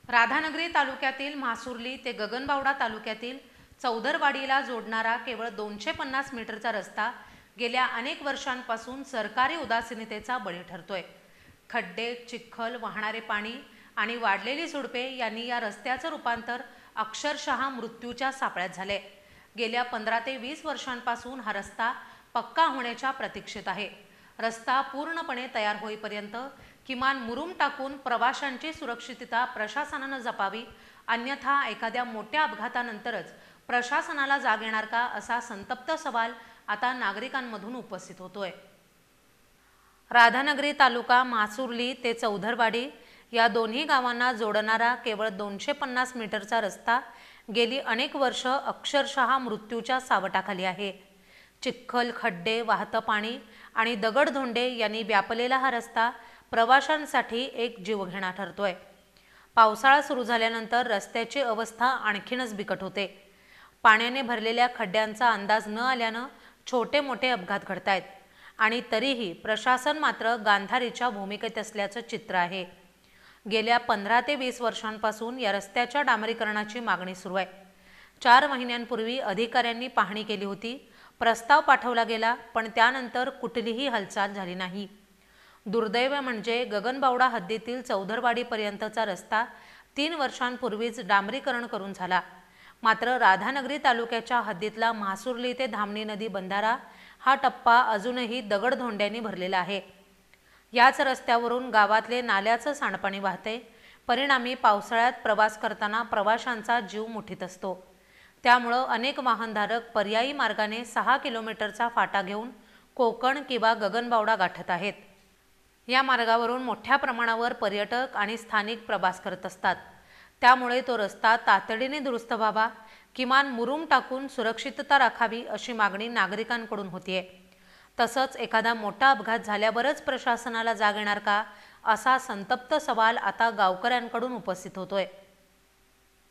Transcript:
राधानगरी तालुक्यातील म्हासुर्ली ते गगनबावडा तालुक्यातील चौदरवाडीला जोडणारा केवळ 250 मीटरचा रस्ता गेल्या अनेक वर्षांपासून सरकारी उदासीनतेचा बळी ठरतोय। खड्डे, चिखल, वाहणारे पाणी आणि वाढलेली झुडपे यांनी या रस्त्याचं रूपांतर अक्षरशः मृत्यूच्या सापळ्यात झाले। गेल्या 15 ते 20 वर्षांपासून हा रस्ता पक्का होण्याच्या प्रतीक्षेत आहे। रस्ता पूर्णपणे तयार होईपर्यंत किमान मुरुम टाकून प्रवाशांची सुरक्षितता प्रशासनाने जपावी, अन्यथा एखाद्या मोठ्या अपघातानंतरच प्रशासनाला जाग येणार का, असा संतप्त सवाल आता नागरिकांमधून उपस्थित होतोय। राधानगरी तालुका म्हासुर्ली ते चौदरवाडी या दोन्ही गावांना जोडणारा केवळ 250 मीटरचा रस्ता गेली अनेक वर्ष अक्षरशः मृत्यूच्या सावटाखाली आहे। चिखल, खड्डे, वाहतं पाणी आणि दगडधोंडे यांनी व्यापलेला हा रस्ता प्रवाशांसाठी एक जीवघेणा ठरतोय। पावसाळा सुरू झाल्यानंतर रस्त्याची अवस्था आणखीनच बिकट होते। पाण्याने भरलेल्या खड्ड्यांचा अंदाज न आल्यानं छोटे मोठे अपघात घडतायत आणि तरीही प्रशासन मात्र गांधारीच्या भूमिकेत असल्याचं चित्र आहे। गेल्या 15 ते 20 वर्षांपासून या रस्त्याच्या डांबरीकरणाची मागणी सुरू आहे। 4 महिन्यांपूर्वी अधिकाऱ्यांनी पाहणी केली होती, प्रस्ताव पाठवला गेला, पण त्यानंतर कुठलीही हालचाल झाली नाही। दुर्दैव म्हणजे गगनबावडा हद्दीतील चौदरवाडीपर्यंतचा रस्ता 3 वर्षांपूर्वीच डांबरीकरण करून झाला, मात्र राधानगरी तालुक्याच्या हद्दीतला म्हासुर्ली ते धामणी नदी बंधारा हा टप्पा अजूनही दगडधोंड्यांनी भरलेला आहे। याच रस्त्यावरून गावातले नाल्याचं सांडपाणी वाहते, परिणामी पावसाळ्यात प्रवास करताना प्रवाशांचा जीव मुठीत असतो। त्यामुळे अनेक वाहनधारक पर्यायी मार्गाने 6 किलोमीटरचा फाटा घेऊन कोकण किंवा गगनबावडा गाठत आहेत। या मार्गावरून मोठ्या प्रमाणावर पर्यटक आणि स्थानिक प्रवास करत असतात, त्यामुळे तो रस्ता तातडीने दुरुस्त व्हावा, किमान मुरुम टाकून सुरक्षितता राखावी अशी मागणी नागरिकांकडून होतीये। तसंच एखादा मोठा अपघात झाल्यावरच प्रशासनाला जाग येणार का, असा संतप्त सवाल आता गावकऱ्यांकडून उपस्थित होतोय।